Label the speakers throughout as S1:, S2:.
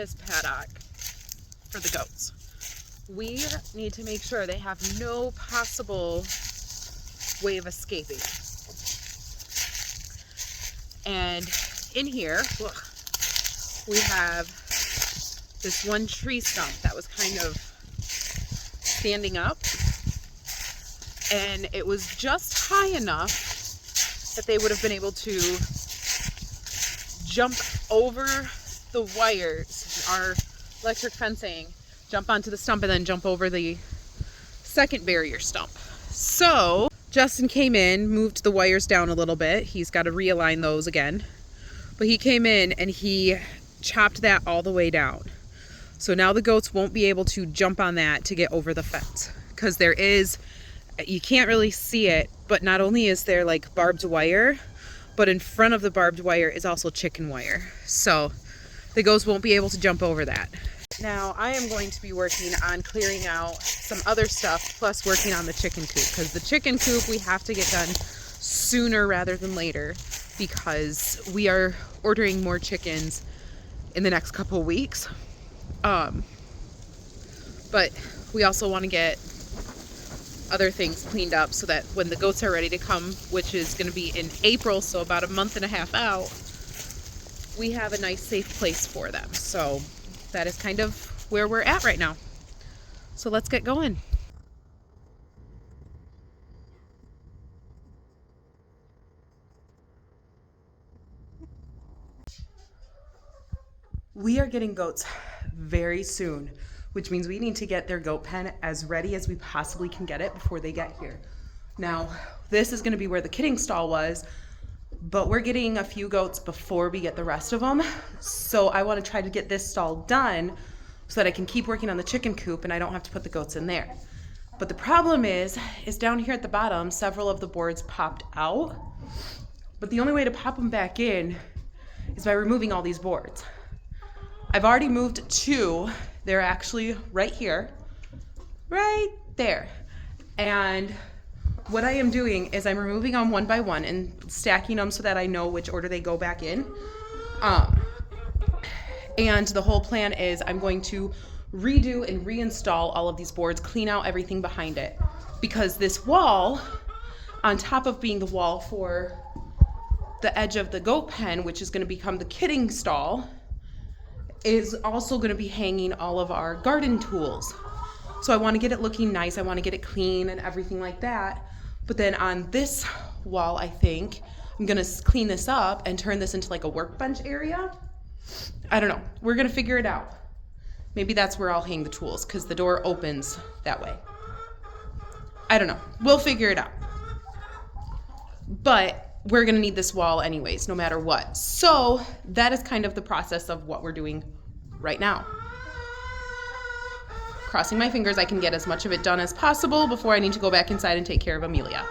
S1: this paddock for the goats. We need to make sure they have no possible way of escaping. And in here, look, we have this one tree stump that was kind of standing up, and it was just high enough that they would have been able to jump over the wires, our electric fencing, jump onto the stump, and then jump over the second barrier stump. So Justin came in, moved the wires down a little bit. He's got to realign those again. But he came in and he chopped that all the way down. So now the goats won't be able to jump on that to get over the fence. Because there is, you can't really see it, but not only is there like barbed wire, but in front of the barbed wire is also chicken wire. So the goats won't be able to jump over that. Now I am going to be working on clearing out some other stuff, plus working on the chicken coop, because the chicken coop we have to get done sooner rather than later, because we are ordering more chickens in the next couple of weeks. But we also want to get other things cleaned up so that when the goats are ready to come, which is going to be in April, so about a month and a half out, we have a nice safe place for them. So that is kind of where we're at right now. So let's get going. We are getting goats very soon, which means we need to get their goat pen as ready as we possibly can get it before they get here. Now, this is going to be where the kidding stall was, but we're getting a few goats before we get the rest of them. So I want to try to get this stall done so that I can keep working on the chicken coop and I don't have to put the goats in there. But the problem is down here at the bottom, several of the boards popped out. But the only way to pop them back in is by removing all these boards. I've already moved two. They're actually right here, right there. And what I am doing is I'm removing them one by one and stacking them so that I know which order they go back in. And the whole plan is I'm going to redo and reinstall all of these boards, clean out everything behind it. Because this wall, on top of being the wall for the edge of the goat pen, which is going to become the kidding stall, is also going to be hanging all of our garden tools. So I want to get it looking nice. I want to get it clean and everything like that. But then on this wall, I think I'm going to clean this up and turn this into like a workbench area. I don't know. We're going to figure it out. Maybe that's where I'll hang the tools because the door opens that way. I don't know. We'll figure it out. But we're going to need this wall anyways, no matter what. So that is kind of the process of what we're doing right now. Crossing my fingers I can get as much of it done as possible before I need to go back inside and take care of Amelia.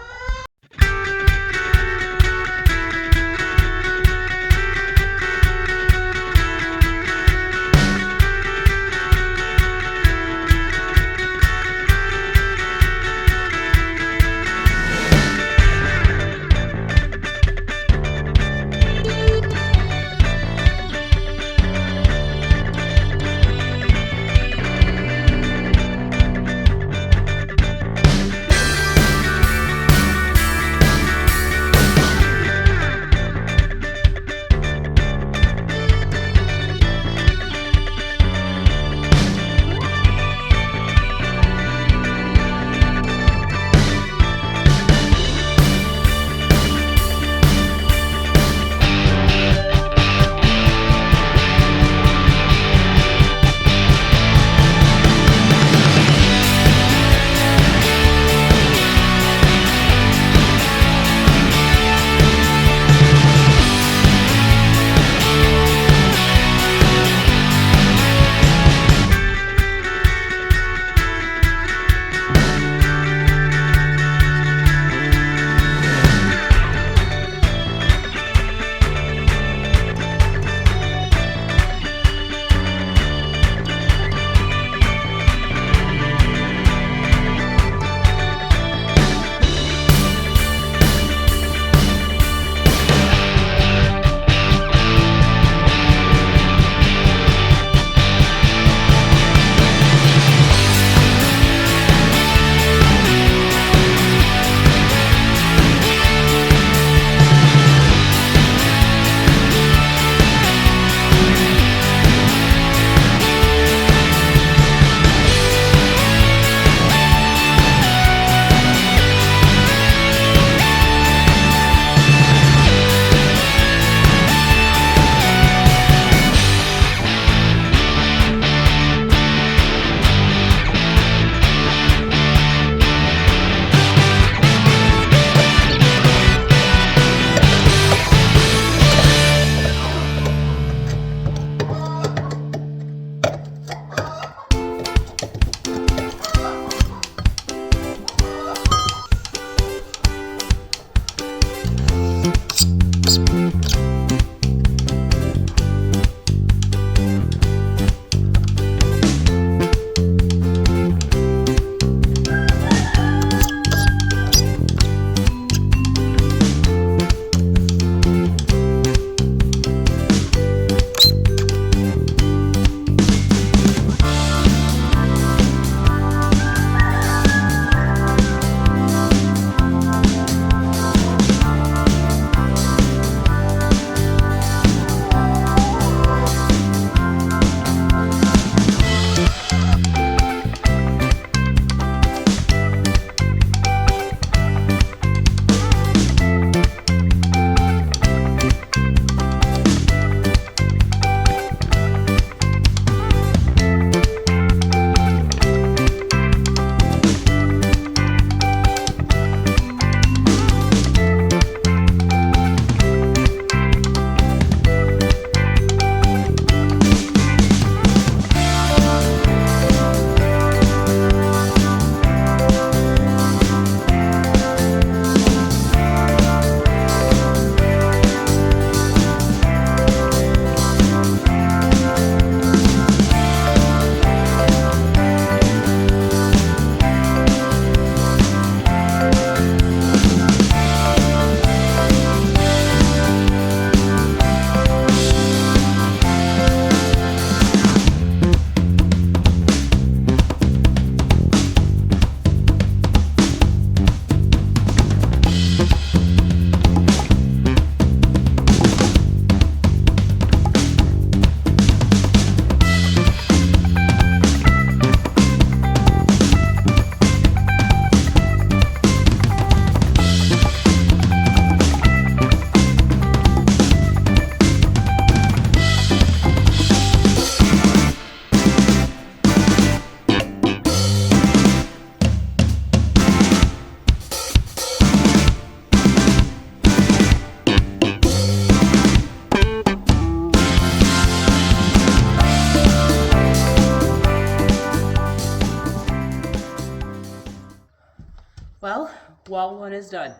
S1: Wall 1 is done.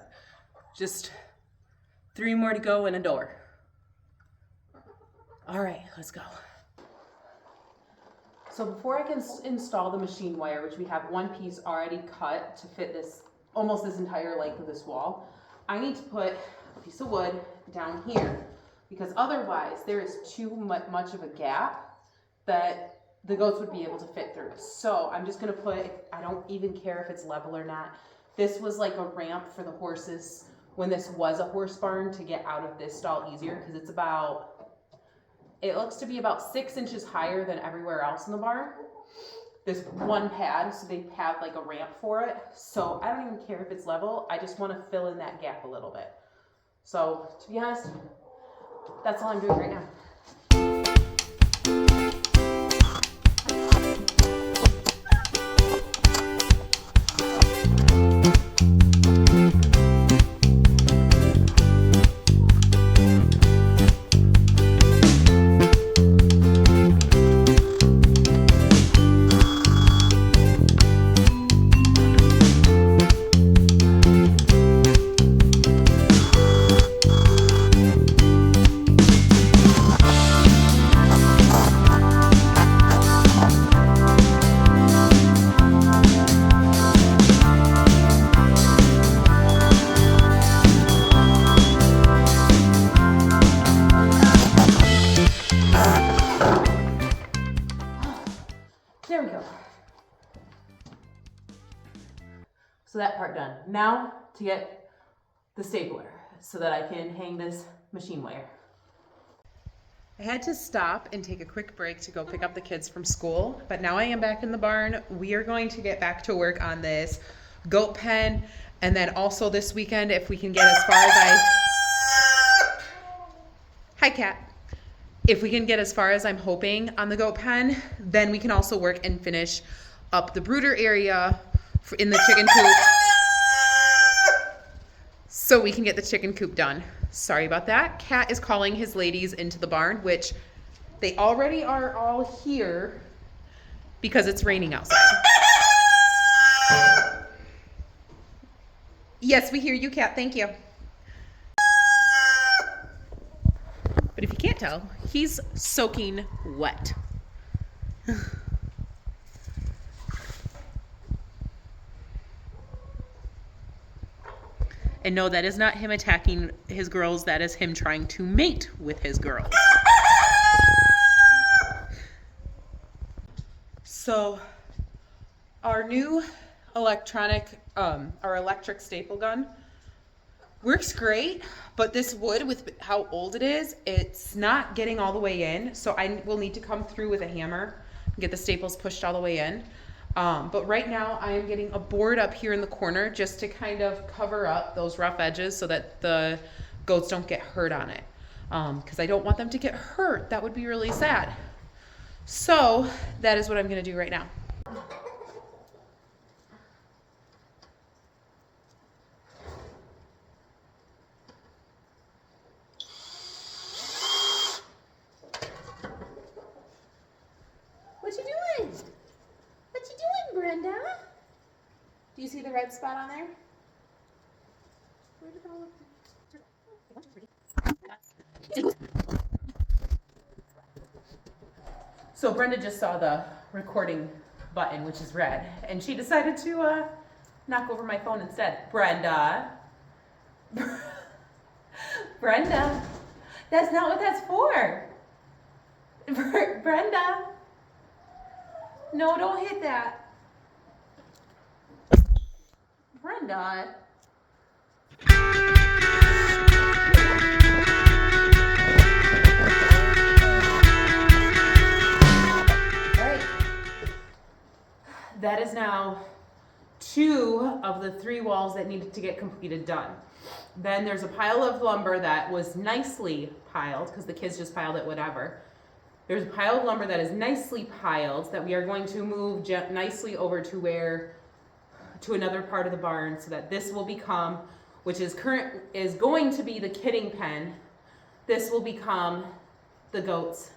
S1: Just 3 more to go and a door. All right, let's go. So before I can install the machine wire, which we have one piece already cut to fit this, almost this entire length of this wall, I need to put a piece of wood down here because otherwise there is too much of a gap that the goats would be able to fit through. So I'm just gonna put, I don't even care if it's level or not. This was like a ramp for the horses when this was a horse barn to get out of this stall easier because it's about, it looks to be about 6 inches higher than everywhere else in the barn. This one pad, so they have like a ramp for it. So I don't even care if it's level, I just wanna fill in that gap a little bit. So to be honest, that's all I'm doing right now. There we go. So that part done. Now to get the stapler so that I can hang this machine wire. I had to stop and take a quick break to go pick up the kids from school, but now I am back in the barn. We are going to get back to work on this goat pen, and then also this weekend, if we can get as far as Hi, cat. If we can get as far as I'm hoping on the goat pen, then we can also work and finish up the brooder area in the chicken coop so we can get the chicken coop done. Sorry about that. Cat is calling his ladies into the barn, which they already are all here because it's raining outside. Yes, we hear you, Cat. Thank you. But if you can't tell, he's soaking wet. And no, that is not him attacking his girls. That is him trying to mate with his girls. So our new electric staple gun works great, but this wood, with how old it is, it's not getting all the way in. So I will need to come through with a hammer and get the staples pushed all the way in. But right now I am getting a board up here in the corner just to kind of cover up those rough edges so that the goats don't get hurt on it. Because I don't want them to get hurt. That would be really sad. So that is what I'm going to do right now. What you doing? What you doing, Brenda? Do you see the red spot on there? Where did it all look? So Brenda just saw the recording button, which is red, and she decided to knock over my phone instead. Brenda. Brenda. That's not what that's for. Brenda. No, don't hit that. Brenda. That is now 2 of the 3 walls that needed to get completed done. Then there's a pile of lumber that was nicely piled, because the kids just piled it, whatever. There's a pile of lumber that is nicely piled that we are going to move nicely over to another part of the barn so that this will become, which is going to be the kidding pen. This will become the goats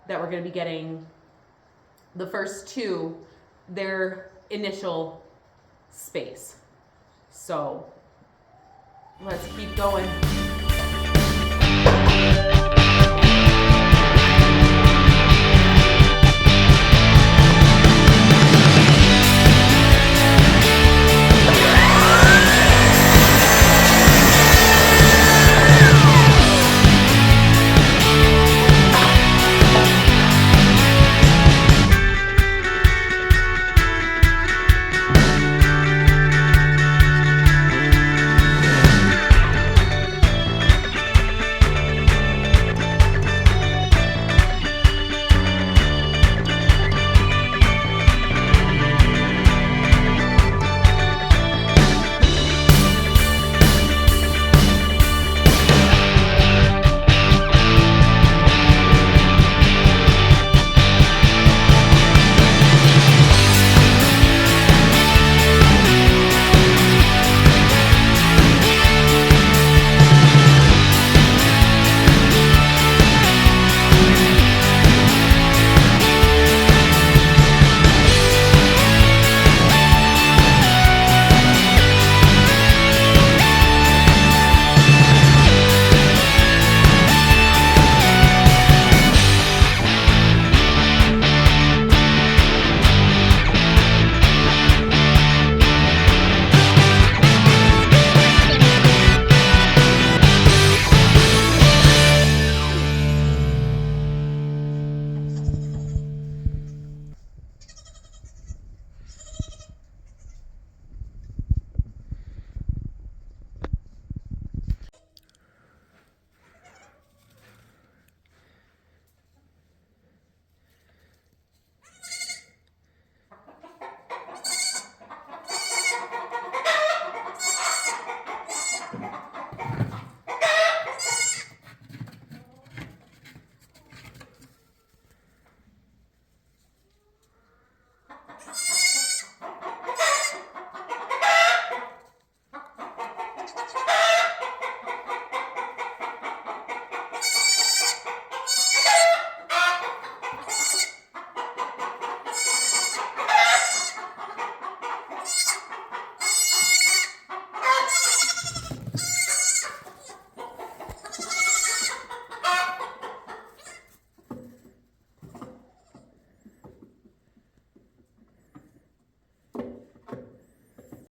S1: that we're going to be getting, the first 2, their initial space. So let's keep going.